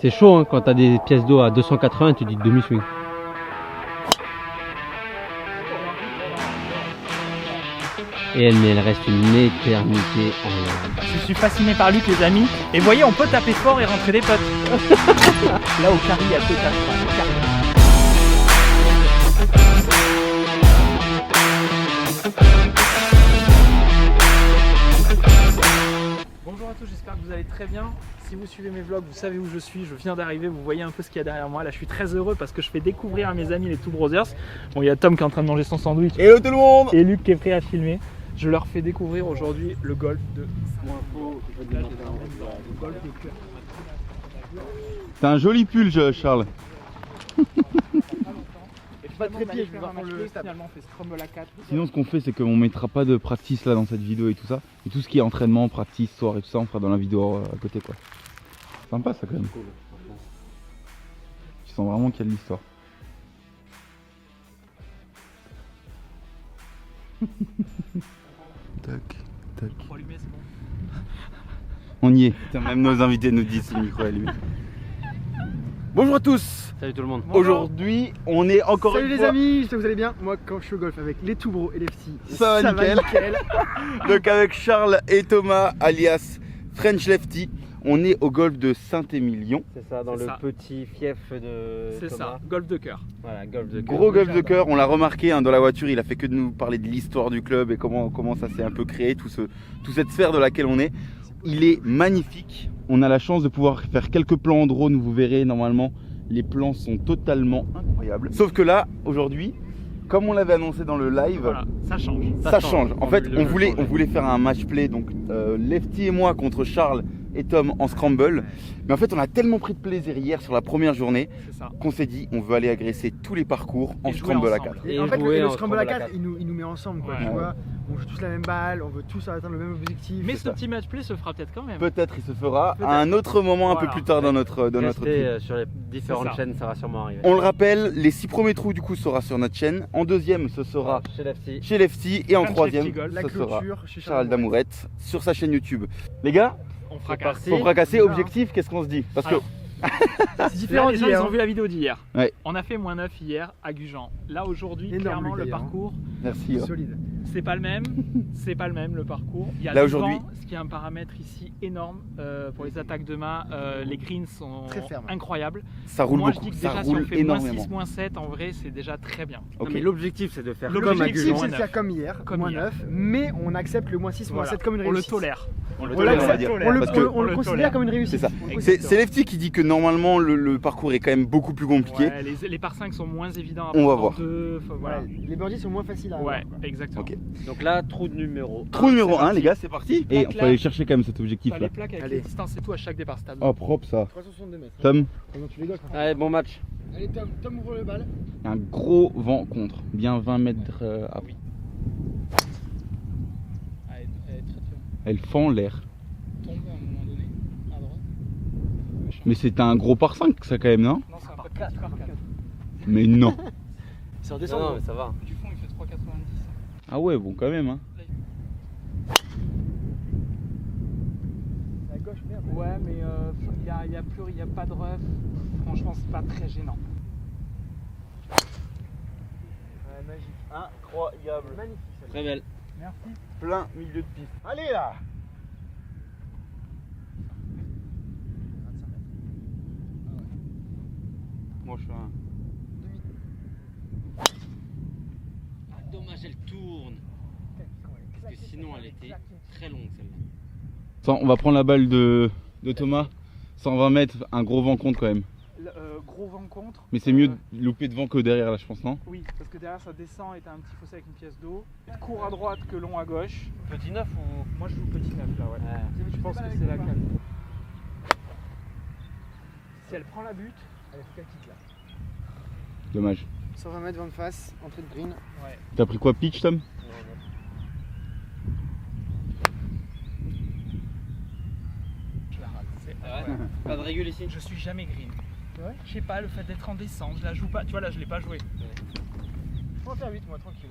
C'est chaud hein, quand t'as des pièces d'eau à 280 et tu dis demi-swing. Et elle reste une éternité en l'air. Je suis fasciné par Luc les amis. Et voyez, on peut taper fort et rentrer des potes. Là au carré, il y a peu de Bonjour à tous, j'espère que vous allez très bien. Si vous suivez mes vlogs, vous savez où je suis. Je viens d'arriver, vous voyez un peu ce qu'il y a derrière moi. Là, je suis très heureux parce que je fais découvrir à mes amis les Two Brothers. Bon, il y a Tom qui est en train de manger son sandwich. Hello tout le monde. Et Luc qui est prêt à filmer. Je leur fais découvrir aujourd'hui le golf de... T'as un joli pull, Charles. Pas très pied, je vais voir quand le finalement fait scramble à 4. Sinon, ce qu'on fait, c'est qu'on mettra pas de practice là dans cette vidéo et tout ça. Et tout ce qui est entraînement, practice, soir et tout ça, on fera dans la vidéo à côté quoi. Sympa ça quand même. Tu sens vraiment qu'il y a de l'histoire. Tac, tac. On y est. Putain, même nos invités nous disent si le micro est allumé. Bonjour à tous. Salut tout le monde. Aujourd'hui, on est encore Salut une les fois... amis, j'espère que vous allez bien. Moi, quand je suis au golf avec les Two Bros et les petits, Ça va nickel. Donc avec Charles et Thomas, alias French Lefty, on est au golf de Saint-Émilion. C'est ça, dans C'est le ça. petit fief de C'est Thomas. ça, golf de cœur. Voilà, golf de cœur. Gros golf de cœur, on l'a remarqué hein, dans la voiture, il a fait que de nous parler de l'histoire du club et comment ça s'est un peu créé, toute cette sphère de laquelle on est. Il est magnifique. On a la chance de pouvoir faire quelques plans en drone, vous verrez normalement. Les plans sont totalement incroyables. Sauf que là, aujourd'hui, comme on l'avait annoncé dans le live, Voilà, ça change. ça change. En fait, on voulait faire un match play, donc Lefty et moi contre Charles et Tom en scramble. Mais en fait, on a tellement pris de plaisir hier sur la première journée C'est ça. qu'on s'est dit on veut aller agresser tous les parcours en Et jouer scramble à ensemble. 4. Et en fait, jouer le en scramble à scramble à 4, il nous met ensemble, quoi, Ouais. tu vois. On joue tous la même balle, on veut tous atteindre le même objectif. Mais C'est ce ça. petit match play se fera peut-être quand même. Peut-être il se fera Peut-être. à un autre moment un peu Voilà. plus tard dans notre Restez, trip. sur les différentes C'est ça. chaînes, ça va sûrement arriver. On le rappelle, les 6 premiers trous du coup sera sur notre chaîne. En deuxième, ce sera Chez Lefty. chez Lefty et en French troisième, Lefty Golf. La ce sera clôture chez Charles Damourette sur sa chaîne YouTube. Les gars, On fera parti. pour fracasser, Voilà. objectif, qu'est-ce qu'on se dit? Parce que Alors, C'est Là, différent les gens, ils d'hier. ont vu la vidéo d'hier. Ouais. On a fait -9 hier à Gujan. Là, aujourd'hui, Énorme, clairement, Luc, le d'ailleurs, parcours, merci. Solide. c'est pas le même. C'est pas le même, le parcours. Il y a Là, le aujourd'hui- vent, ce qui est un paramètre ici énorme pour les attaques de main. Les greens sont Très fermes. incroyables. Ça roule Moi, beaucoup, je dis que ça déjà, si on roule fait énormément. -6, -7, en vrai, c'est déjà très bien. Ok. Non, mais l'objectif c'est de faire comme à L'objectif, Gujan. C'est de neuf. faire comme hier, Comme moins hier. 9, mais on accepte le -6, Voilà. -7 comme une On le réussite. tolère. On On on va l'accepte, dire. on le, Parce que on le le considère tolère. comme une réussite. c'est ça. On le C'est considère. Lefty qui dit que normalement le parcours est quand même beaucoup plus compliqué. Ouais, les par 5 sont moins évidents à On va prendre voir. en deux, voilà. Ouais, les birdies sont moins faciles à avoir. Ouais, exactement. Ok. Donc là, trou de numéro. Trou numéro c'est 1 parti. les gars, c'est parti. Et on là. peut aller chercher quand même cet objectif T'as là. les plaques avec Allez. les distances et tout à chaque départ stade. Oh propre ça. 362 mètres. Tom, Pendant tous les golfs. hein. Allez, bon match. Allez, Tom ouvre le balle. un gros vent contre, bien 20 mètres à Oui. Elle est très très Elle fend l'air. tombe à un moment donné, à droite. Mais c'est un gros par 5 ça quand même, non? Non, c'est un peu 4 par 4. Mais non. C'est en Non, descendant. non, mais ça va. Du fond, il fait 3,90. Ah ouais, bon quand même hein. À gauche, merde. Ouais, mais il y a pas de ref. Franchement, c'est pas très gênant. Ouais, magique. Incroyable. Magnifique. Très belle. Merci. Plein milieu de piste. Allez là. Moi je fais un. Ah, dommage, elle tourne. Parce que sinon, elle était très longue celle-là. On va prendre la balle de Thomas. 120 mètres, un gros vent contre quand même. Gros vent contre. Mais c'est mieux de louper devant que derrière là je pense, non? Oui, parce que derrière ça descend et t'as un petit fossé avec une pièce d'eau. Court à droite que long à gauche. Petit 9 ou. Moi je joue petit 9 là, ouais. Je pense que c'est la calme. Si elle prend la butte, Allez, faut qu'elle quitte là. Dommage. 120 mètres, vent de face, entrée de green. ouais. T'as pris quoi pitch Tom? Je la rate. C'est Ah ouais. Pas de régule ici. Je suis jamais green. Ouais. Je sais pas, le fait d'être en descente, je la joue pas. Tu vois là, je l'ai pas joué. Je peux en faire 8 moi, tranquille.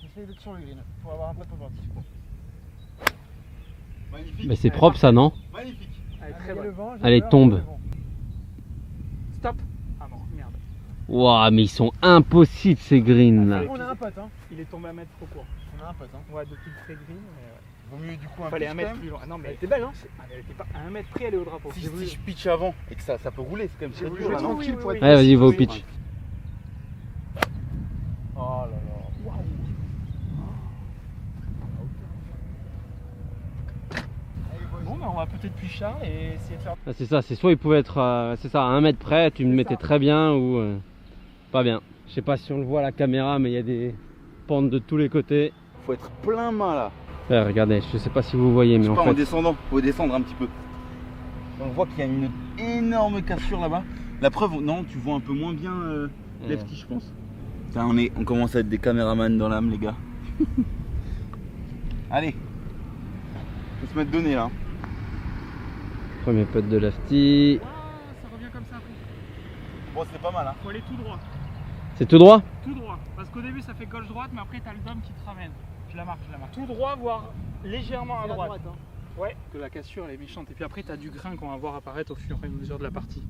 J'essaye d'être sur le green pour avoir un peu de birdie. Magnifique. Mais c'est propre ça, non? Magnifique. Elle est Ah, très mais il y a bonne. le vent, j'ai Allez, peur, tombe. il y a le vent. Stop. Ah non, merde. Waouh, mais ils sont impossibles ces greens là. On a un pote, hein. Il est tombé à mètre trop court. On a un pote, hein. Ouais, depuis le pré-green. Mais ouais. Vaut mieux du coup un Fallait pitch un mètre quand même. plus loin. Ah non, mais Elle était belle, hein. elle était pas à un mètre près, elle est au drapeau. Si je pitch avant et que ça peut rouler, c'est quand même J'ai très voulu dur jouer là, non tranquille pour être. Ouais, vas-y, va au Oui. pitch. Oh là là. Bon, bah, on va peut-être plus Charles et essayer de faire. Ah, c'est ça, c'est soit il pouvait être c'est ça, à 1 mètre près, tu me mettais très bien ou pas bien. Je sais pas si on le voit à la caméra, mais il y a des pentes de tous les côtés. Faut être plein main là. Là, regardez, je sais pas si vous voyez, mais Je sais en pas, en fait, descendant, faut descendre un petit peu. On voit qu'il y a une énorme cassure là-bas. La preuve, non, tu vois un peu moins bien Lefty, je pense. Putain, on commence à être des caméramans dans l'âme, les gars. Allez, faut se mettre donné là. premier putt de Lefty. Ah, ça revient comme ça après. Bon, c'est pas mal, hein. Faut aller tout droit. C'est tout droit? Tout droit. Parce qu'au début, ça fait gauche-droite, mais après, t'as le dôme qui te ramène. Je la marque. Tout droit, voire légèrement à droite. hein. Ouais, que la cassure elle est méchante. Et puis après, tu as du grain qu'on va voir apparaître au fur et à mesure de la partie.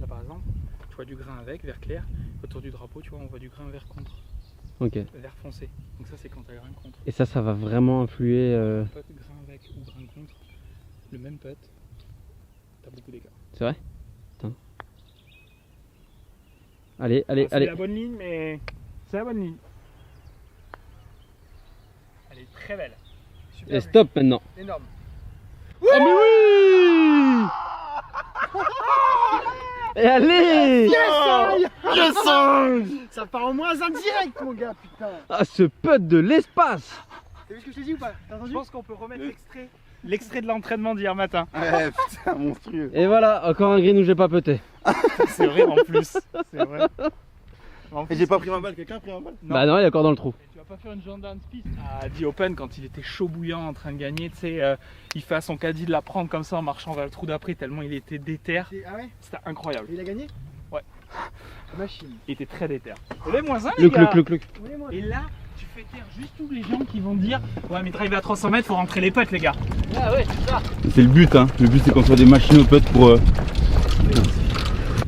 Là par exemple, tu vois du grain avec, vert clair. Autour du drapeau, tu vois, on voit du grain vert contre, Ok. vert foncé. Donc ça, c'est quand tu as grain contre. Et ça va vraiment influer. Putt, grain avec ou grain contre, le même putt, tu as beaucoup d'écart. C'est vrai? Attends. Allez, allez, C'est allez. la bonne ligne, mais c'est la bonne ligne. Elle est très belle. Super. Et stop maintenant. Énorme. Ah mais oui! Et allez! Ça part en moins un direct, mon gars, putain. Ah, ce putt de l'espace! T'as vu ce que je t'ai dit ou pas? T'as Je entendu? pense qu'on peut remettre l'extrait de l'entraînement d'hier matin. Ouais, putain, monstrueux. Et voilà, encore un green où j'ai pas putté. C'est vrai en plus. C'est vrai. En Et plus, j'ai pas pris ma balle, quelqu'un a pris ma balle? Non. Bah non, il est encore dans le trou. Tu vas pas faire une Jordan Spieth à The Open quand il était chaud bouillant en train de gagner, tu sais, il fait à son caddie de la prendre comme ça en marchant vers le trou d'après tellement il était déter. Ah ouais? C'était incroyable. Et il a gagné? Ouais. Machine. Il était très déter. Les moins 1 les Le gars. cluc. Et là, tu fais taire juste tous les gens qui vont dire ouais mais driver à 300 mètres faut rentrer les potes les gars. Ah ouais, c'est ça. C'est le but, hein. Le but, c'est qu'on soit des machines au putt pour.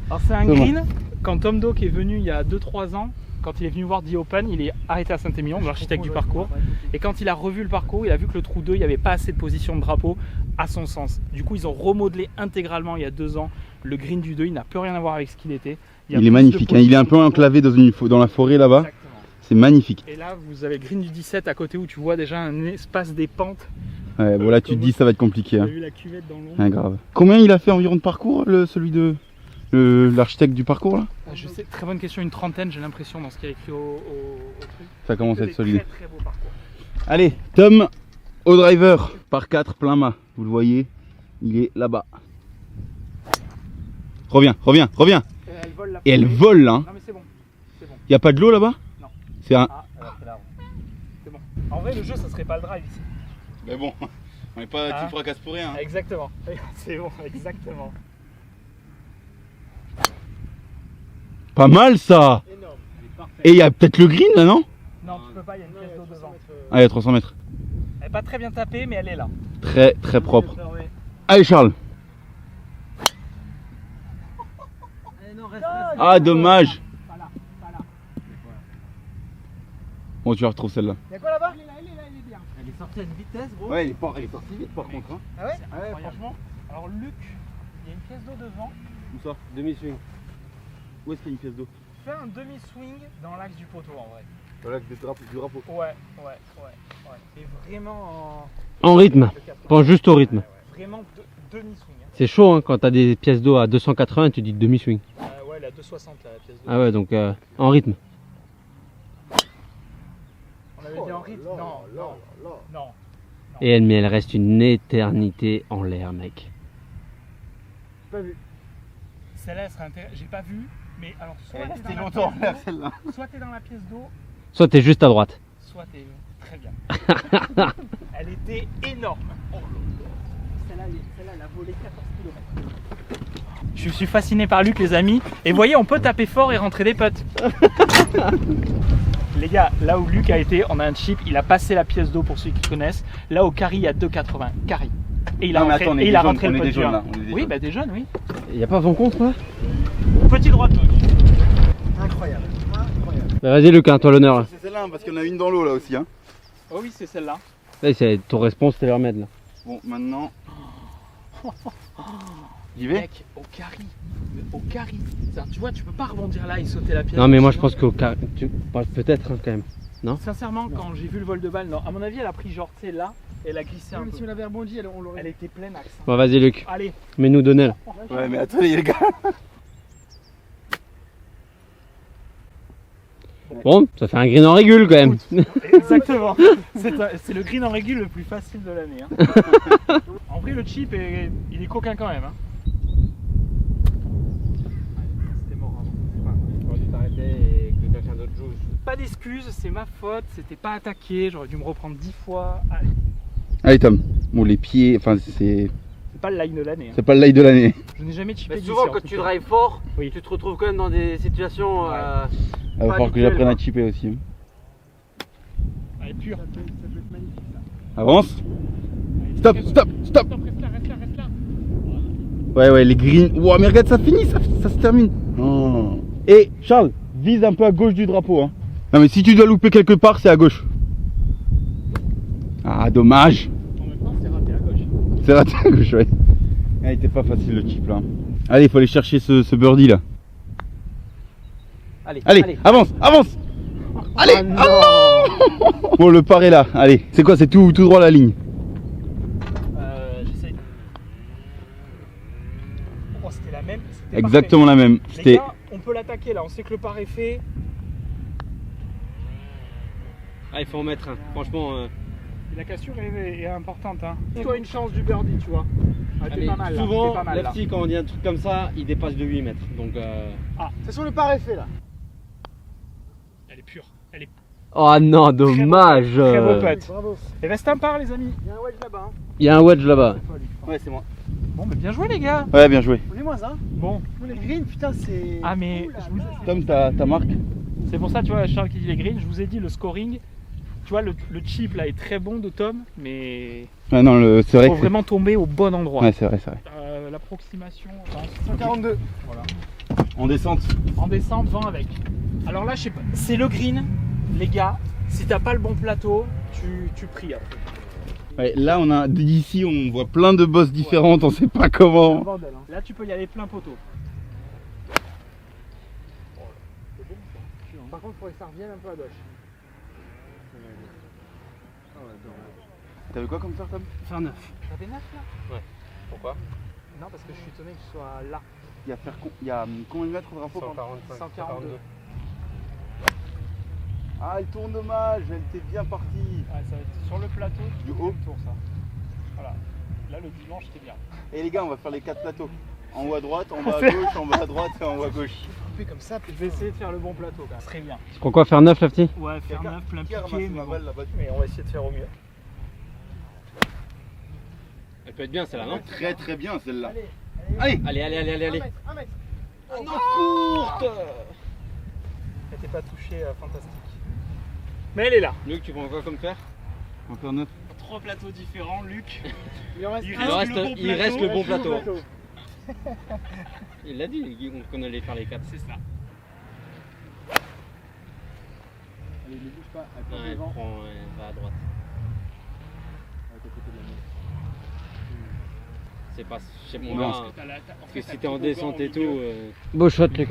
Alors c'est un C'est green, quand Tom Doak est venu il y a 2-3 ans, quand il est venu voir The Open, il est arrêté à Saint-Émilion, l'architecte du parcours. Et quand il a revu le parcours, il a vu que le trou 2, il n'y avait pas assez de position de drapeau à son sens. Du coup, ils ont remodelé intégralement il y a 2 ans le green du 2, il n'a plus rien à voir avec ce qu'il était. Il y a Il est plus de magnifique, hein. Il est un peu position de enclavé dans la forêt là-bas. Exactement. C'est magnifique. Et là, vous avez le green du 17 à côté où tu vois déjà un espace des pentes. Ouais, bon, là, tu te dis, ça va être compliqué. Tu as Hein. vu la cuvette dans l'ombre. Ouais, grave. Combien il a fait environ de parcours, celui de. L'architecte du parcours là? Ah, je sais, très bonne question, une trentaine, j'ai l'impression, dans ce qu'il y a écrit au truc. Ça commence à Que être des solide. Très très beau parcours. Allez, Tom au driver, par 4, plein mât. Vous le voyez, il est là-bas. Reviens. Et elle vole la Et elle forêt. vole là. Hein. Non mais c'est bon, c'est bon. Y a pas de l'eau là-bas? Non. C'est un. Ah, c'est bon. En vrai, le jeu, ça serait pas le drive ici. Mais bon, on n'est pas. Ah. Tu fracasses pour rien. Hein. Exactement. C'est bon, exactement. Pas mal ça. Énorme. Et il y a peut-être le green là, non? Non, tu peux pas, il y a une pièce d'eau devant. Ah, il y a 300 mètres. Elle est pas très bien tapée, mais elle est là. Très très propre. Allez, Charles. Ah, dommage. Pas là. Bon, tu la retrouves celle-là. Y'a quoi là-bas? Elle est là, elle est bien. Elle est sortie à une vitesse, gros. Ouais, elle est sortie vite par contre. Hein. Ah ouais? C'est incroyable. Alors, Luc, il y a une pièce d'eau devant. Où ça? Demi-swing. Où est-ce qu'il y a une pièce d'eau? Fais un demi-swing dans l'axe du poteau en vrai. Dans l'axe du drapeau. Ouais. Et vraiment En rythme. Pense juste au rythme. Vraiment demi-swing. Hein. C'est chaud hein, quand t'as des pièces d'eau à 280 et tu dis demi-swing. Ouais, elle est à 260 là, la pièce d'eau. Ah ouais, donc en rythme. On avait dit en rythme. Non. Et elle reste une éternité en l'air, mec. Pas vu. Celle-là, elle serait intéressante. J'ai pas vu, mais alors soit Elle est t'es restée dans la longtemps en pièce l'air d'eau, celle-là. soit t'es dans la pièce d'eau, Soit t'es juste à droite. soit t'es très bien. Elle était énorme. Celle-là, elle a volé 14 km. Je suis fasciné par Luc, les amis. Et voyez, on peut taper fort et rentrer des putts. Les gars, là où Luc a été, on a un chip, il a passé la pièce d'eau pour ceux qui connaissent. Là au carry, il y a 2,80. Carry. Et il a Non, mais rentré, attends, on est et il des a jeunes, rentré on le est putt des du jeunes, 1. là, on est des Oui, jeunes. bah des jeunes, oui. Y a pas vent contre là? Petit droite gauche. Incroyable. Incroyable. Bah, vas-y Luc, hein, toi l'honneur là. C'est celle-là, hein, parce qu'il y en a une dans l'eau là aussi. Hein. Oh oui, c'est celle-là. Là, c'est ton réponse, c'était leur remède là. Bon, maintenant. J'y vais. Mec, au carry. Au carry. Tu vois, tu peux pas rebondir là et sauter la pièce. Non mais moi je pense qu'au cas... Peut-être hein, quand même. Sincèrement, quand j'ai vu le vol de balle, non. À mon avis, elle a pris genre, tu sais, là, et elle a glissé un Même peu. si on avait rebondi, on l'aurait. Elle était pleine axe. Bon vas-y Luc, Allez. mets-nous donner là. Ouais, mais attendez les gars. Bon, ça fait un green en régule quand même. Exactement. C'est le green en régule le plus facile de l'année. Hein. En vrai, le chip, il est coquin quand même. Hein. C'était mort avant. J'aurais dû t'arrêter et que quelqu'un d'autre joue. Pas d'excuses, c'est ma faute. C'était pas attaqué. J'aurais dû me reprendre 10 fois. Allez. Allez Tom. Bon, les pieds, enfin c'est C'est pas le line de l'année. Hein. pas le live de l'année. Je n'ai jamais chippé Mais d'ici, souvent en quand tout tu cas. drives fort, Oui. tu te retrouves quand même dans des situations... Ouais. Il va falloir que j'apprenne à chipper aussi. Hein. Allez, pur. Ça peut être magnifique là. Avance. Stop, stop, stop. Reste là, reste là, reste là. Ouais, les greens. Ouah, mais regarde, ça finit, ça se termine. Oh. Et Charles, vise un peu à gauche du drapeau. Hein. Non, mais si tu dois louper quelque part, c'est à gauche. Ah, dommage. En même temps, c'est raté à gauche. C'est raté à gauche, ouais. Ah, il était pas facile le chip là. Allez, il faut aller chercher ce birdie là. Allez, avance, avance. Allez, Ah non. ah non. Bon, le par est là. Allez, c'est quoi? C'est tout droit la ligne. J'essaye. Oh, c'était la même. C'était Exactement la même. parfait. Les C'était. gars, on peut l'attaquer là. On sait que le par est fait. Ah il faut en mettre un, franchement... Et la cassure est importante. Hein. Toi une chance du birdie, tu vois. Ah, t'es mais pas mal là. souvent, T'es pas mal, là. Lefty quand on dit un truc comme ça, il dépasse de 8 mètres. Donc... C'est sur le par effet là. Elle est pure. Elle est Oh non, dommage. très beau putt. Bravo. Et reste un par, les amis. Il y a un wedge là-bas. Hein. Il y a un wedge là-bas. Ouais, c'est moi. Bon, mais bien joué, les gars. Ouais, bien joué. On est moins hein. Bon. Nous les greens, putain, c'est. Ah, mais Ouh là je vous- là. Tom, ta marque. c'est pour ça, tu vois, Charles qui dit les greens. Je vous ai dit le scoring. Tu vois, le chip là est très bon de Tom, mais Ah non, c'est vrai il faut que c'est- vraiment tomber au bon endroit. Ouais, c'est vrai, c'est vrai. L'approximation, 142. voilà. En descente. En descente, vent avec. Alors là, je sais pas, c'est le green, les gars. Si t'as pas le bon plateau, tu pries après. Ouais, là, on a d'ici, on voit plein de bosses différentes, on sait pas C'est un comment. bordel. Hein. Là, tu peux y aller plein poteau. Par contre, il faudrait que ça revienne un peu à gauche. T'as vu quoi comme ça, Tom? Faire 9. T'avais 9 là? Ouais. Pourquoi? Non, parce que je suis étonné que tu sois là. Il y a combien de mètres au drapeau? pardon 142. Ah, elle tourne dommage, elle était bien partie. Ouais, ça va être sur le plateau Du haut. tour ça. Voilà. Là, le dimanche, c'était bien. Et les gars, on va faire les 4 plateaux. En haut à droite, en bas à gauche, en bas à droite et en haut à gauche. Coupé comme ça, Je vais essayer de faire le bon plateau quand même. Très bien. Tu crois quoi, faire 9 Lefty? Ouais, faire Quelqu'un 9, plein qui a piqué, ramassé mais, ma bon. balle là-bas? Mais on va essayer de faire au mieux. Elle peut être bien celle-là, non? Très très bien celle-là. allez. Allez. Allez. Un mètre. Oh, courte. Elle n'était pas touchée, fantastique. Mais elle est là. Luc, tu prends quoi comme faire? On va faire 9. 3 plateaux différents, Luc. Il en reste Il un. reste le bon plateau. plateau. Il l'a dit qu'on allait faire les 4. C'est ça. Allez, ne bouge pas. Elle prend Non, elle devant. prend, elle va à droite. Avec à côté de la main. C'est pas chez mon Non, gars. parce Parce Parce que si t'es en descente et tout. Beau shot, Luc.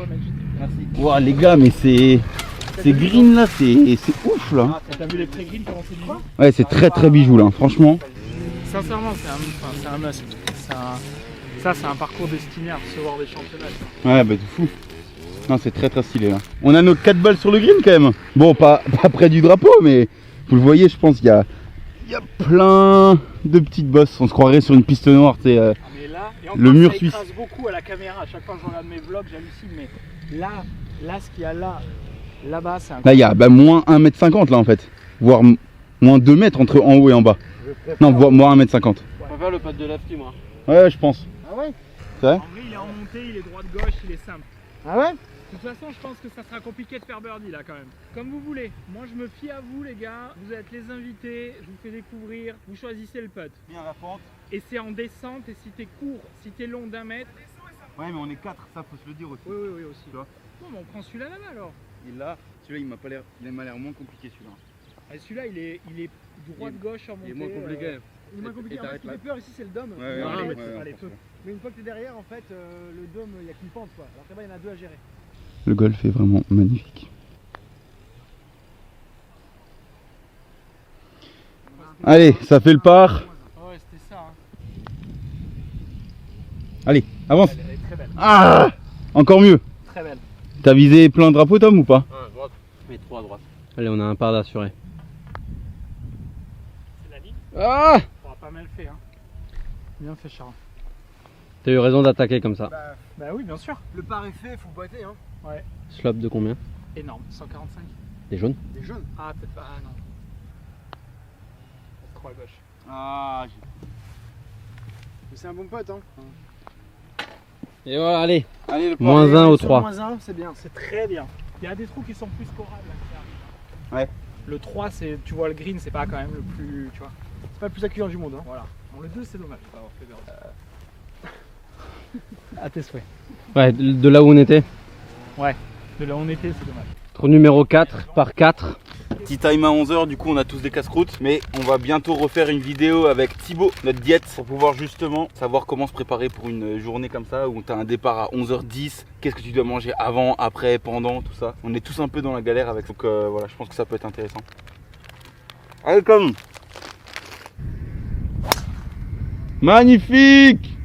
Merci. Wow, les gars, mais c'est green là, c'est ouf là. T'as vu les pré-greens comment c'est bijou? Ouais, c'est très bijou là, franchement. Sincèrement, c'est un must. Ça, c'est un parcours destiné à recevoir des championnats. Ouais, bah c'est fou. Non, c'est très stylé là. On a nos 4 balles sur le green quand même. Bon, pas près du drapeau, mais vous le voyez, je pense qu'il y a plein de petites bosses. On se croirait sur une piste noire, tu sais. Mais là, et Le mur ça suisse. écrase beaucoup à la caméra. À chaque fois que je regarde mes vlogs, j'hallucine. Mais là, ce qu'il y a là-bas, c'est un. Là, il y a moins 1m50 là en fait. Voire moins 2 mètres entre en haut et en bas. Non, moins 1m50. Je préfère le putt de Lefty, moi. Ouais, je pense. Ah ouais? C'est vrai? En vrai, il est en montée, il est droite-gauche, il est simple. Ah ouais? De toute façon, je pense que ça sera compliqué de faire birdie là quand même. Comme vous voulez. Moi, je me fie à vous, les gars. Vous êtes les invités. Je vous fais découvrir. Vous choisissez le putt. Bien la pente. Et c'est en descente. Et si t'es court, si t'es long d'1 mètre, Ouais, mais on est 4, ça faut se le dire aussi. Oui, oui, oui, aussi. Tu vois. Non, mais on prend celui-là là-bas alors. Et là, celui-là, il m'a l'air moins compliqué celui-là. Ah, celui-là, il est droite-gauche en montée. Il est moins compliqué. En fait, ce qui fait peur ici, c'est le dôme. Ouais, ouais, ouais, mais allez, peu. Mais une fois que t'es derrière, en fait, le dôme, il n'y a qu'une pente, quoi. Alors là-bas, il y en a deux à gérer. Le golf est vraiment magnifique. Allez, ça fait le par. Ouais, c'était ça. Hein. Allez, avance. Elle est très belle. Ah, encore mieux. Très belle. T'as visé plein de drapeaux, Tom, ou pas? À droite. Et 3 à droite. Allez, on a un par d'assuré. C'est la ligne. Ah! On aura pas mal fait. Hein. Bien fait, Charles. T'as eu raison d'attaquer comme ça. Bah oui, bien sûr. Le par est fait, faut boiter, hein. Ouais. Slop de combien? Énorme. 145. Des jaunes? Des jeunes. Ah, peut-être pas. Ah non. Trop à gauche. Ah, Mais c'est un bon pote, hein. Et voilà, allez. allez, le par. Moins 1 au Sur 3. Moins 1, c'est bien. C'est très bien. Il y a des trous qui sont plus scorables là, qui arrivent. Ouais. Le 3, c'est, tu vois, le green, c'est pas quand même le plus. Tu vois. C'est pas le plus accueillant du monde, hein. Voilà. Bon, le 2, c'est dommage. Pas avoir fait à tes souhaits. Ouais, de là où on était. De là où on était, c'est dommage. Trou numéro 4 par 4. Petit time à 11h, du coup on a tous des casse-croûtes, mais on va bientôt refaire une vidéo avec Thibaut, notre diète, pour pouvoir justement savoir comment se préparer pour une journée comme ça, où tu as un départ à 11h10, qu'est-ce que tu dois manger avant, après, pendant, tout ça. On est tous un peu dans la galère avec, donc voilà, je pense que ça peut être intéressant. Allez, comme magnifique.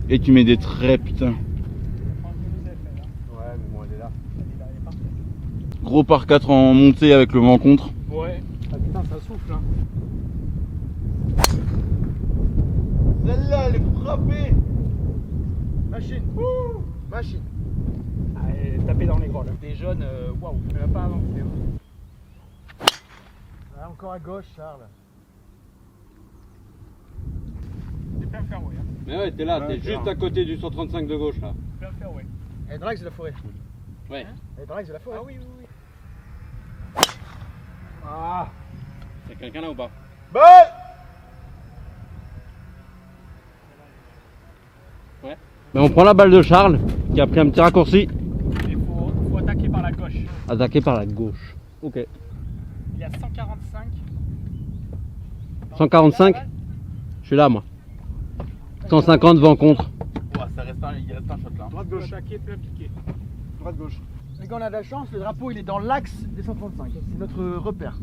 Et tu mets des traits, putain. Ouais, mais bon, elle est là. Gros par 4 en montée avec le vent contre. Ouais. Ah putain, ça souffle. Hein. Celle-là, elle est frappée. Machine. Machine. Allez, taper dans les gros là. Des jaunes, waouh, elle va pas avancer. Ah, encore à gauche, Charles. C'est plein fairway. Hein. Mais ouais, t'es là, Ouais, t'es c'est juste là. à côté du 135 de gauche là. Plein fairway. Elle drague de la forêt. Ouais. Elle drague de la forêt. Ah oui, oui, oui. Ah. Y'a quelqu'un là ou pas? Bon. Ben, on prend la balle de Charles qui a pris un petit raccourci. Il faut attaquer par la gauche. Attaqué par la gauche. Ok. Il y a 145. 145. Je suis là moi. 150 vent contre. Ouais, il reste un shot là. Droite Faut gauche. attaquer, plein piqué. Droite gauche. Et quand on a de la chance, le drapeau il est dans l'axe des 135. C'est notre repère.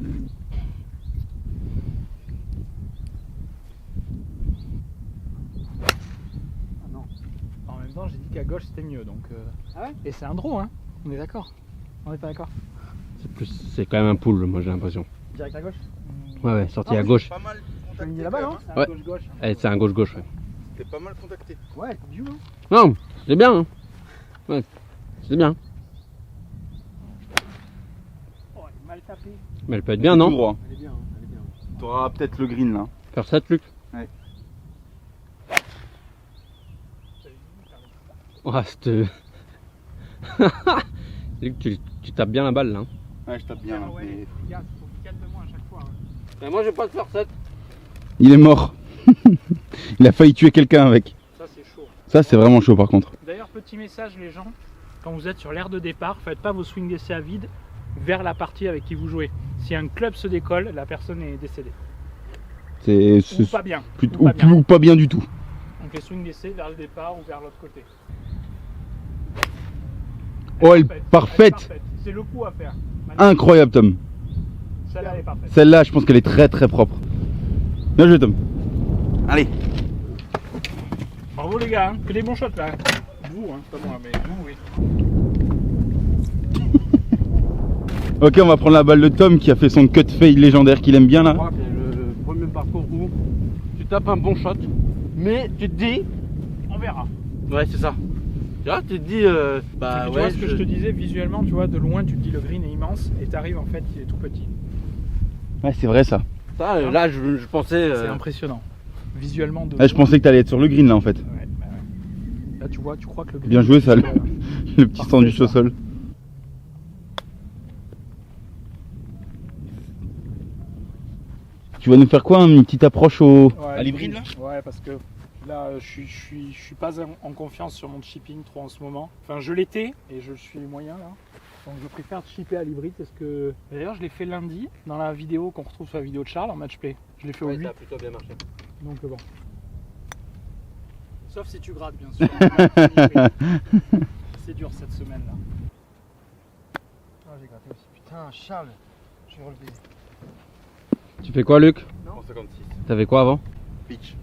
Ah non. En même temps, j'ai dit qu'à gauche c'était mieux donc. Ah ouais. Et c'est un draw, hein. On est d'accord. On est pas d'accord. C'est quand même un pool, moi j'ai l'impression. Direct à gauche. Ouais, ouais, sorti à gauche. Pas mal T'as contacté. mis là-bas, non? C'est un Ouais. gauche-gauche. Eh, c'est un gauche-gauche. Ouais. T'es pas mal contacté. Ouais, du hein. Non, c'est bien. Hein. Ouais, c'est bien. Oh, il est mal tapé. Mais elle peut être bien, non? Tout droit. Elle est bien, hein, elle est bien. T'auras peut-être le green là. Faire 7, Luc. Oh, c'était. Luc, tu tapes bien la balle là. Hein. Ouais, je tape bien. Ah ouais, mais- les gars, faut qu'ils calment de moi à chaque fois. Hein. Mais moi, je vais pas te faire 7. Il est mort. Il a failli tuer quelqu'un avec. Ça, c'est chaud. Ça, c'est vraiment chaud par contre. D'ailleurs, petit message, les gens, quand vous êtes sur l'aire de départ, faites pas vos swings d'essai à vide vers la partie avec qui vous jouez. Si un club se décolle, la personne est décédée. C'est Ou pas bien. ou pas bien du tout. Donc les swings d'essai vers le départ ou vers l'autre côté. Oh, elle est Elle est parfaite. C'est le coup à faire. Incroyable, Tom. Celle-là elle est parfaite. Celle-là, je pense qu'elle est très très propre. Bien joué, Tom. Allez. Bravo les gars, hein. Que des bons shots là. Vous, hein, pas moi, mais vous, oui. Ok, on va prendre la balle de Tom qui a fait son cut fade légendaire qu'il aime bien là. C'est le premier parcours où tu tapes un bon shot, mais tu te dis. On verra. Ouais, c'est ça. Tu vois, tu te dis. Bah Et puis, tu ouais. vois ce que je te disais visuellement, tu vois, de loin tu te dis le green est immense et t'arrives en fait il est tout petit. Ouais, c'est vrai ça. Ça, là, je pensais. C'est impressionnant. Visuellement de Ouais, je pensais que t'allais être sur le green là en fait. Ouais, bah ouais. Là tu vois, tu crois que le green Bien joué, ça, est- Le petit sandwich au sol. Tu vas nous faire quoi? Une petite approche au. Ouais, à l'hybride là? Ouais, parce que Là, je suis pas en confiance sur mon chipping trop en ce moment. Enfin, je l'étais et je le suis moyen là. Donc je préfère chipper à l'hybride parce que... D'ailleurs, je l'ai fait lundi dans la vidéo qu'on retrouve sur la vidéo de Charles en match play. Je l'ai fait au 8. Ça a plutôt bien marché. Donc bon. Sauf si tu grattes, bien sûr. C'est dur cette semaine là. Ah, j'ai gratté aussi. Putain, Charles, je vais relever. Tu fais quoi, Luc? En 56. T'avais quoi avant? Pitch.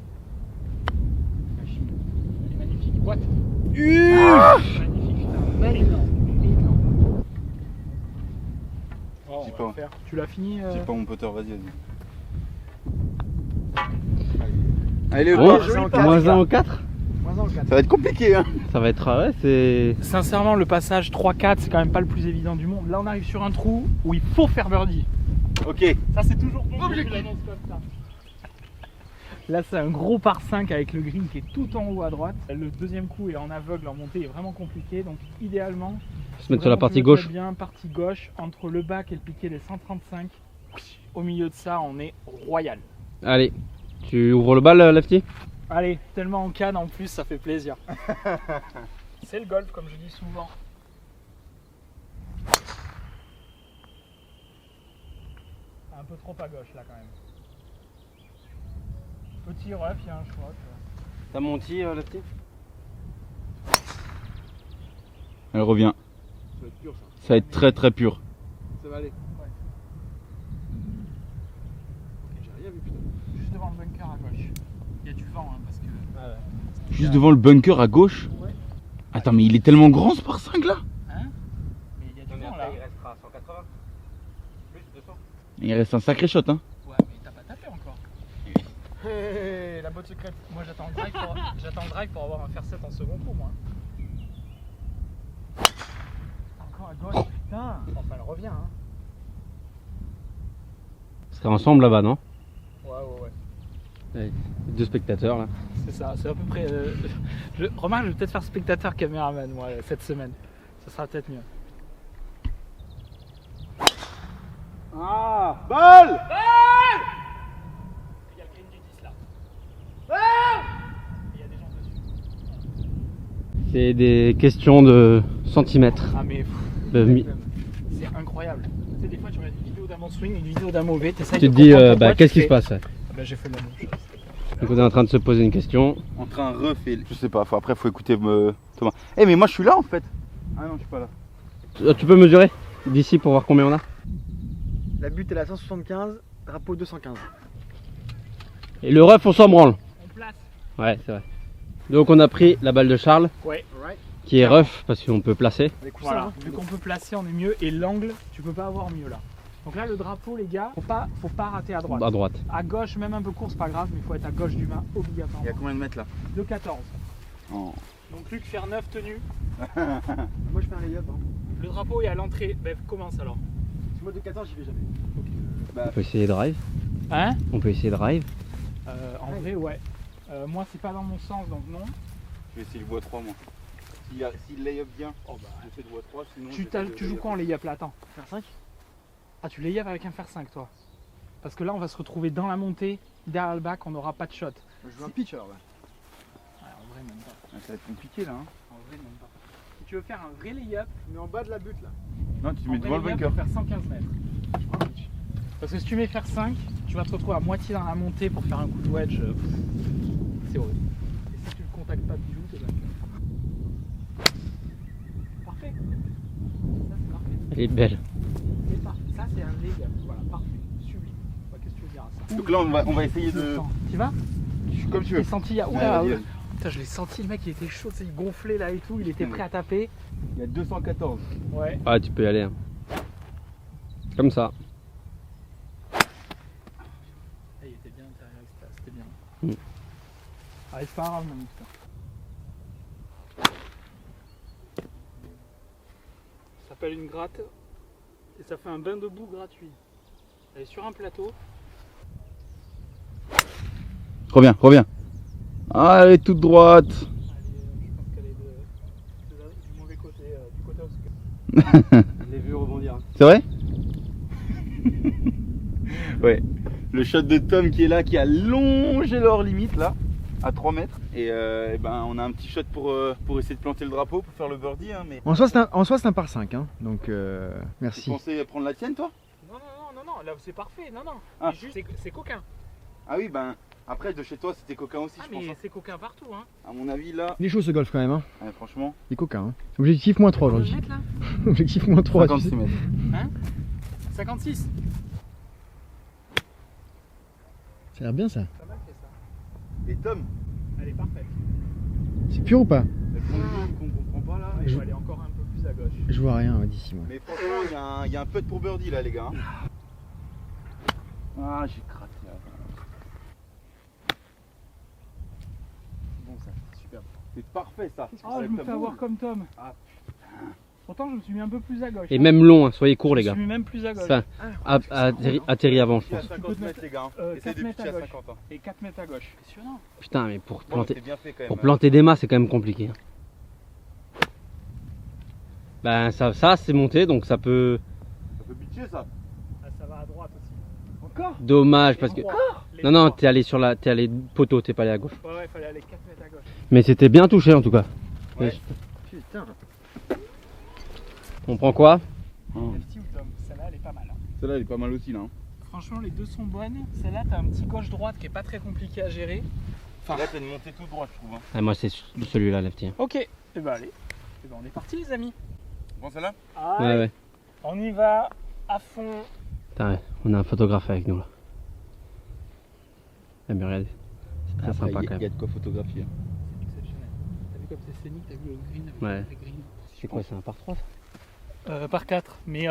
Elle est magnifique. What? Magnifique, putain. Énorme. Oh, J'ai on va pas. le faire. Tu l'as fini J'ai pas mon potter, vas-y. Allez, Oh, part. moins 1 au 4? Moins 1 au 4. Ça va être compliqué, hein. Ça va être... Ouais, c'est... Sincèrement, le passage 3-4, c'est quand même pas le plus évident du monde. Là, on arrive sur un trou où il faut faire birdie. Ok. Ça, c'est toujours bon que je l'annonce comme ça. Là, c'est un gros par 5 avec le green qui est tout en haut à droite. Le deuxième coup est en aveugle, en montée est vraiment compliqué. Donc, idéalement, Se mettre sur la vraiment, partie tu le gauche. fais bien, partie gauche, entre le bac et le piqué des 135. Au milieu de ça, on est royal. Allez, tu ouvres le bal, Lefty? Allez, tellement en canne en plus, ça fait plaisir. C'est le golf, comme je dis souvent. Un peu trop à gauche là quand même. Petit ref, il y a un choix. T'as menti, Lefty? Elle revient. Ça va être pur ça. Ça va être très très pur. Ça va aller. J'ai rien vu, putain. Juste devant le bunker à gauche. Il y a du vent hein, parce que. Juste devant le bunker à gauche. Ouais. Attends, mais il est tellement grand ce par 5 là. Hein? Mais il y a du vent là. restera 180. Plus 200. Il reste un sacré shot, hein. Ouais, mais t'as pas tapé encore. Hey, la botte secrète. Moi j'attends le drive pour avoir un faire 7 en second coup moi. Encore à gauche, putain. Enfin elle revient hein. On serait ensemble là-bas, non? Ouais. Deux spectateurs là. C'est ça, c'est à peu près. Remarque, je vais peut-être faire spectateur caméraman moi cette semaine. Ça sera peut-être mieux. Ah, balle. Il y a le green du 10 là. Il y a des gens dessus. C'est des questions de centimètres. Ah mais c'est incroyable. Tu sais, des fois tu regardes une vidéo d'un bon swing, une vidéo d'un mauvais, t'essayes Tu de te dis, comprendre pourquoi, qu'est-ce tu qui se fais, passe? Ah bah, j'ai fait la même chose. Donc on est en train de se poser une question. Entre un ref et. Je sais pas, après faut écouter Thomas. Eh, mais moi je suis là en fait. Ah non, je suis pas là. Tu peux mesurer d'ici pour voir combien on a? La butte elle est à 175, drapeau 215. Et le ref, on s'en branle. On place. Ouais, c'est vrai. Donc on a pris la balle de Charles, Ouais. qui est rough parce qu'on peut placer. Avec coups Voilà. ça, hein. Vu qu'on peut placer, on est mieux. Et l'angle, tu peux pas avoir mieux là. Donc là, le drapeau, les gars, faut pas rater à droite. À droite. À gauche, même un peu court, c'est pas grave, mais il faut être à gauche du mât Il y a obligatoirement. combien de mètres là? De 14. Oh. Donc Luc, faire 9 tenues. Moi je fais un lay-up. Hein. Le drapeau est à l'entrée. Ben, commence alors. Si moi de 14 j'y vais jamais. On peut essayer drive. Hein On peut essayer drive. En vrai, ouais. Moi, c'est pas dans mon sens, donc non. Je vais essayer le bois 3 moi. S'il lay up bien, Oh, bah. je fais le bois 3 sinon. Tu joues quoi en lay-up là? Attends. Faire 5. Ah, tu lay-up avec un fer 5 toi. Parce que là, on va se retrouver dans la montée, derrière le bac, on n'aura pas de shot. Je joue un pitch alors. Ouais. Ouais, en vrai, même pas. Ça va être compliqué là. Hein. En vrai, même pas. Si tu veux faire un vrai lay-up, Mais en bas de la butte là. Non, tu en mets vrai devant le lay-up, bunker. tu vas faire 115 mètres. Je prends un pitch. Parce que si tu mets fer 5, tu vas te retrouver à moitié dans la montée pour faire un coup de wedge. C'est horrible. Et si tu ne contactes pas du tout, c'est bunker. Parfait. Ça, c'est parfait. Elle est belle. C'est parfait. Ça, c'est un lay-up. Voilà, parfait. Sublime. Bah, qu'est-ce que tu veux dire à ça? Donc là on va essayer de. Tu vas? Comme tu J'ai veux. senti, il y a... Ouais, Oula, vas-y, oula. vas-y. Putain, je l'ai senti, le mec il était chaud, tu sais, il gonflait là et tout, il était prêt à taper. Il y a 214. Ouais. Ah, tu peux y aller. Hein. Comme ça. Il était bien intérieur, c'était bien. Mm. Ah, c'est pas grave, même, putain. Ça s'appelle une gratte et ça fait un bain de boue gratuit. Elle est sur un plateau. Reviens. Ah, elle est toute droite. Je pense qu'elle est du mauvais côté, du côté obscur. Je l'ai vu rebondir. C'est vrai? Ouais. Le shot de Tom qui est là, qui a longé leur limite là. à 3 mètres. Et ben, on a un petit shot pour essayer de planter le drapeau, pour faire le birdie. Hein, mais... En soi, c'est un par 5, hein. Donc merci. Tu pensais prendre la tienne, toi? Non, là c'est parfait, non. Ah. Mais juste, c'est coquin. Ah oui, ben après de chez toi c'était coquin aussi, Ah, je pense. mais Hein. c'est coquin partout, hein. À mon avis, là, Il est chaud ce golf quand même, hein. ouais, franchement, Il est coquin, hein. Objectif moins 3 aujourd'hui. Mettre, là Objectif moins 3. 56 mètres. 56. Ça a l'air bien ça. Pas mal fait ça. Et Tom, Elle est parfaite. C'est pur ou pas? le point qu'on comprend pas là. Il faut aller encore un peu plus à gauche. Je vois rien d'ici moi. Mais franchement, il y a un putt pour birdie là, les gars. Hein. Ah, j'ai craqué. Bon, ça, c'est superbe. C'est parfait ça. Ah, je me fais avoir comme Tom. Ah. Pourtant, je me suis mis un peu plus à gauche. Et même long, hein, soyez courts les Je gars. me suis mis même plus à gauche. Ça, atterri avant je Je suis à pense. 50 mètres, les gars. Essaye 4 de mètres pitcher à à gauche. 50 ans. Et 4 mètres à gauche. Impressionnant. Putain, mais pour Bon, planter, c'est bien fait quand même. pour planter des mâts c'est quand même compliqué. Hein. Ben ça c'est monté donc ça peut... Ça peut pitcher ça. Ah, ça va à droite aussi. Encore? Dommage parce que... Les Non, trois. t'es allé sur la... T'es allé poteau, t'es pas allé à gauche. Ouais, il fallait aller 4 mètres à gauche. Mais c'était bien touché en tout cas. Ouais. Putain. On prend quoi? Lefty ou Tom? Celle-là, elle est pas mal. Hein. Celle-là, elle est pas mal aussi là. Hein. Franchement, les deux sont bonnes. Celle-là, t'as un petit gauche-droite qui est pas très compliqué à gérer. Là, t'as une montée tout droit, je trouve. Hein. Ah, moi c'est celui-là lefty. Hein. Ok, et bah allez. Et ben on est parti, les amis. Bon, celle-là? Ouais ouais. On y va à fond. Putain, ouais, on a un photographe avec nous là. Ah mais regardez, c'est très Après, sympa il quand y a même. de quoi photographier. C'est exceptionnel. T'as vu comme c'est scénique, t'as vu le green avec Ouais. les greens. C'est quoi, c'est un par 3 ça? Par 4, mais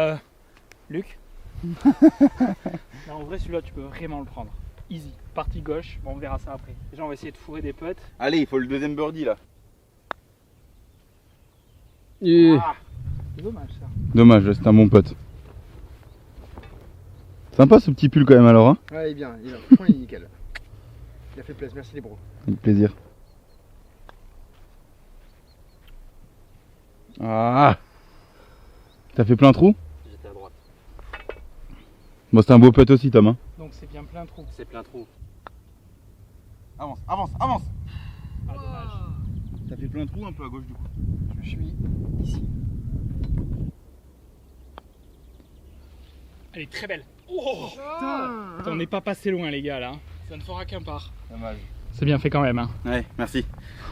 Luc. Non, en vrai, celui-là, tu peux vraiment le prendre. Easy. Partie gauche, bon, on verra ça après. Déjà, on va essayer de fourrer des putts. Allez, il faut le deuxième birdie là. Ah, c'est dommage ça. Dommage, c'est un bon pote. Sympa ce petit pull quand même alors, hein. Ouais, il est bien. Franchement, il est nickel. Il a fait plaisir. Merci les bros. Avec plaisir. Ah. T'as fait plein trou? J'étais à droite. Bon, c'est un beau putt aussi, Tom. Hein. Donc, c'est bien plein trou. C'est plein trou. Avance, avance, avance. Ah, dommage. T'as fait plein trou un peu à gauche du coup. Je suis ici. Elle est très belle. Oh, on n'est pas passé loin, les gars, là. Ça ne fera qu'un par. Dommage. C'est bien fait quand même, hein. Ouais, merci.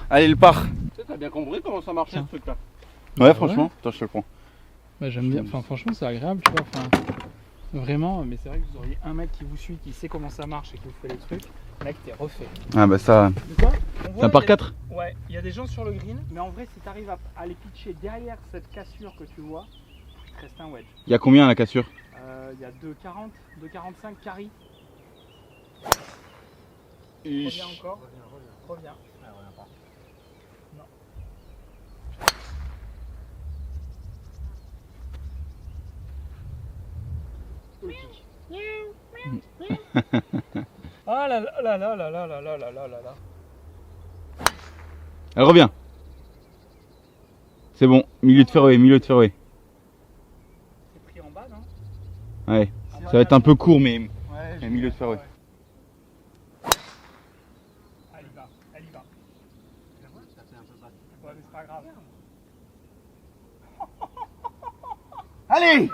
Allez, le par. T'as bien compris comment ça marchait Tiens. ce truc là? Ouais, franchement. Attends, je te le prends. Bah, j'aime bien. Enfin, franchement, c'est agréable, tu vois. Enfin, vraiment, mais c'est vrai que vous auriez un mec qui vous suit, qui sait comment ça marche et qui vous fait les trucs. Mec, t'es refait. Ah bah ça. De quoi? C'est un par 4? Ouais, il y a des gens sur le green, mais en vrai, si tu arrives à les pitcher derrière cette cassure que tu vois, il te reste un wedge. Il y a combien à la cassure? Il y a 2,40, 2,45 carry. Ich. Reviens encore. Reviens. Non. Politique. Ah là là là là là là là là là là là. Elle revient. C'est bon, milieu de fairway, milieu de fairway. C'est pris en bas, non? Ouais. Ça va être un peu court, mais Ouais, un milieu de fairway. Elle y va, elle y va. Ouais, mais c'est pas grave. Allez!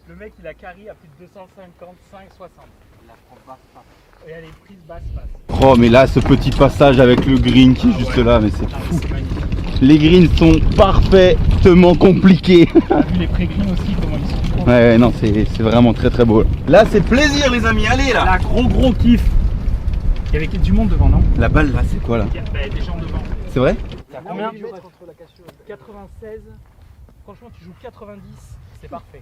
Le mec il a carry à plus de 255, 60. Il la prend basse, basse. Et elle est prise basse, basse. Oh, mais là, ce petit passage avec le green qui est juste là, mais c'est Ah, fou. c'est magnifique. Les greens sont parfaitement compliqués. T'as vu les pré-greens aussi, comment ils sont. Ouais, non, c'est vraiment très très beau. Là, c'est plaisir, les amis, allez là! Là, gros kiff. Il y avait du monde devant, non? La balle là, c'est quoi là? Il y a des gens devant. C'est vrai? T'as combien? 96. Franchement, tu joues 90, c'est parfait.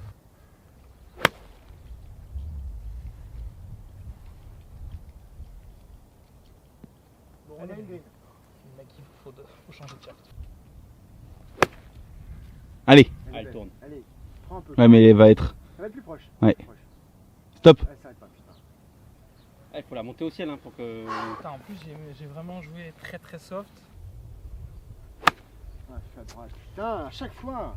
Bon, on a une green. Le mec, il faut changer de carte. Allez! Elle tourne. Allez, prends un peu. Ouais, mais elle va être. Ça va être plus proche. Ouais. Plus proche. Stop! Ouais, ça arrête pas, putain. Il faut la monter au ciel hein, pour que... Putain, en plus, j'ai vraiment joué très très soft. Ouais, je suis à droite. Putain, à chaque fois.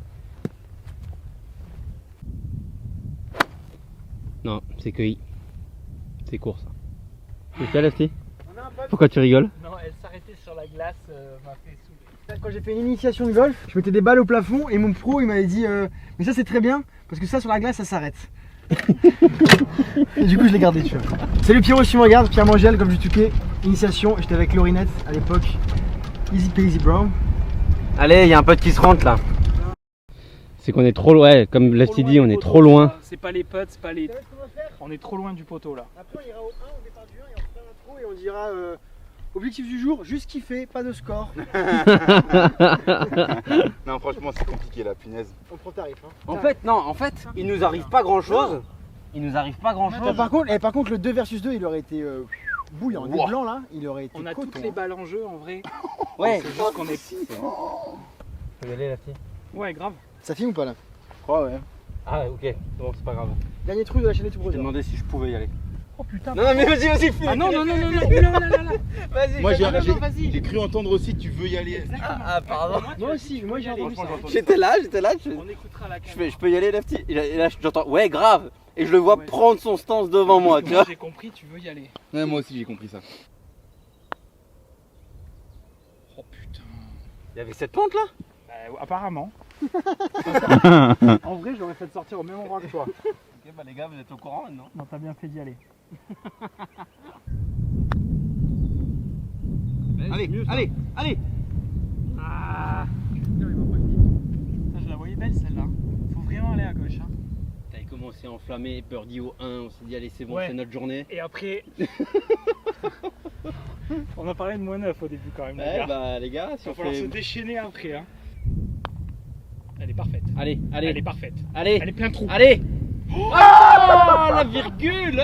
Non, c'est cueilli. C'est court ça. C'est ça lefty? On a un Pourquoi tu rigoles? Non, elle s'arrêtait sur la glace, m'a fait saouler. Quand j'ai fait une initiation de golf, je mettais des balles au plafond et mon pro il m'avait dit mais ça c'est très bien parce que ça sur la glace ça s'arrête. Et du coup je l'ai gardé tu vois. Salut Pierrot si tu me regardes, Pierre Mangel comme je tuquais, initiation, j'étais avec Laurinette à l'époque. Easy peasy bro. Allez, il y a un pote qui se rentre là. C'est qu'on est trop loin, ouais, comme Lefty dit, on est trop loin. C'est pas les putts, c'est pas les. On est trop loin du poteau là. Après on ira au 1 au départ du 1 et on fera l'intro et on dira objectif du jour, juste kiffer, pas de score. Non, franchement, c'est compliqué la punaise. On prend tarif hein. En fait, il nous arrive pas grand chose. Il nous arrive pas grand chose. Par contre le 2 versus 2 il aurait été bouillant, des blancs là, il aurait été On a coton, toutes les balles en jeu en vrai. Ouais, C'est juste qu'on est. Faut y aller, Lefty. Ouais, grave. Ça filme ou pas là? Je crois, ouais. Ah, ok, bon, c'est pas grave. Dernier truc de la chaîne des Je Toubros. t'ai demandé si je pouvais y aller. Oh putain. Non, mais vas-y, fais. Ah non, non, là. Vas-y, Moi, vas-y. j'ai cru entendre aussi tu veux y aller. Ah, pardon. Moi aussi, moi j'ai entendu ça. J'étais là. On écoutera la caméra. Je peux y aller, Lefty. Et là, j'entends, ouais, grave. Et je le vois Ouais. prendre son stance devant moi, tu vois. J'ai compris, tu veux y aller. Ouais, moi aussi, j'ai compris ça. Oh putain. Il y avait cette pente là. Apparemment. En vrai, je l'aurais fait sortir au même endroit que toi. Ok, bah les gars, vous êtes au courant maintenant. Non, t'as bien fait d'y aller. Allez. Ah. Ça, je la voyais belle celle-là. Faut vraiment aller à gauche. Hein. T'avais commencé à enflammer, birdie au 1, on s'est dit allez c'est bon, Ouais. c'est notre journée. Et après. On a parlé de moins 9 au début quand même. les Ouais gars. bah les gars, Il si va on falloir se fait... déchaîner après. Hein. Elle est parfaite. Allez, Elle est allez, parfaite. allez, Elle est plein de trous. allez. Ah la virgule.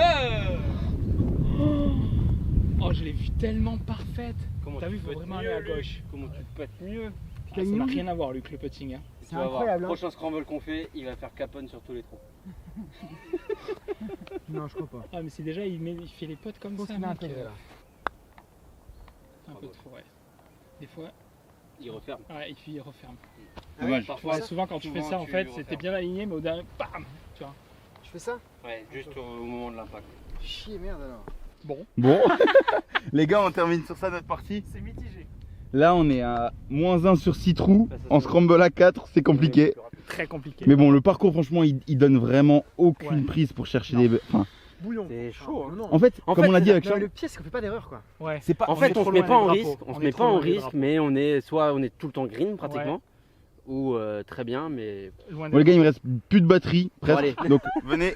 Oh, je l'ai vue tellement parfaite. Comment T'as tu vu, faut peux être vraiment mieux, aller à Luc. gauche. Comment tu peux être mieux? Ah, ça n'a rien à voir, Luc, le putting. Hein. Tu vas voir, incroyable, hein. prochain scramble qu'on fait, il va faire capone sur tous les trous. Non, je crois pas. Ah, mais c'est déjà, il fait les potes comme Je pense ça. qu'il a mec, intégré là. Un peu trop, ouais. Des fois, Il referme. ouais, et puis il referme. Dommage. Parfois, Ouais, souvent quand tu fais ça, en fait, c'était bien aligné, mais au dernier, bam. Tu vois. Je fais ça? Ouais, juste au moment de l'impact. Chier merde alors. Bon. Les gars, on termine sur ça notre partie. C'est mitigé. Là, on est à -1 sur 6 trous. Bah, ça, En c'est scramble à 4, c'est compliqué. Très compliqué. Mais bon, le parcours, franchement, il donne vraiment aucune Ouais. prise pour chercher Non. des. Enfin, Bouillon. C'est chaud, hein. Non, non. en fait, En comme fait, on l'a dit c'est avec Non, Charles, le pied c'est qu'on fait pas d'erreur quoi. Ouais. c'est pas. En fait, on se trop met loin pas en des risque, drapeaux. on se On met est pas trop en loin des risque, drapeaux. mais on est soit on est tout le temps green pratiquement, ou très bien, mais Loin Bon, les gars, il me reste plus de batterie, presque. allez. Donc venez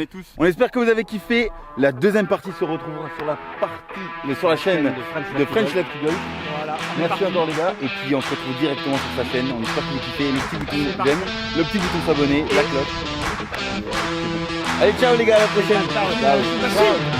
tous. On espère que vous avez kiffé. La deuxième partie se retrouvera sur la partie, sur la chaîne de French Lefty Golf. Voilà. on est Merci parti. encore les gars. Et puis on se retrouve directement sur sa chaîne. On espère que vous kiffez. Le petit bouton j'aime, le petit bouton s'abonner, la cloche. Allez, ciao les gars, à la prochaine. Ciao. Ciao.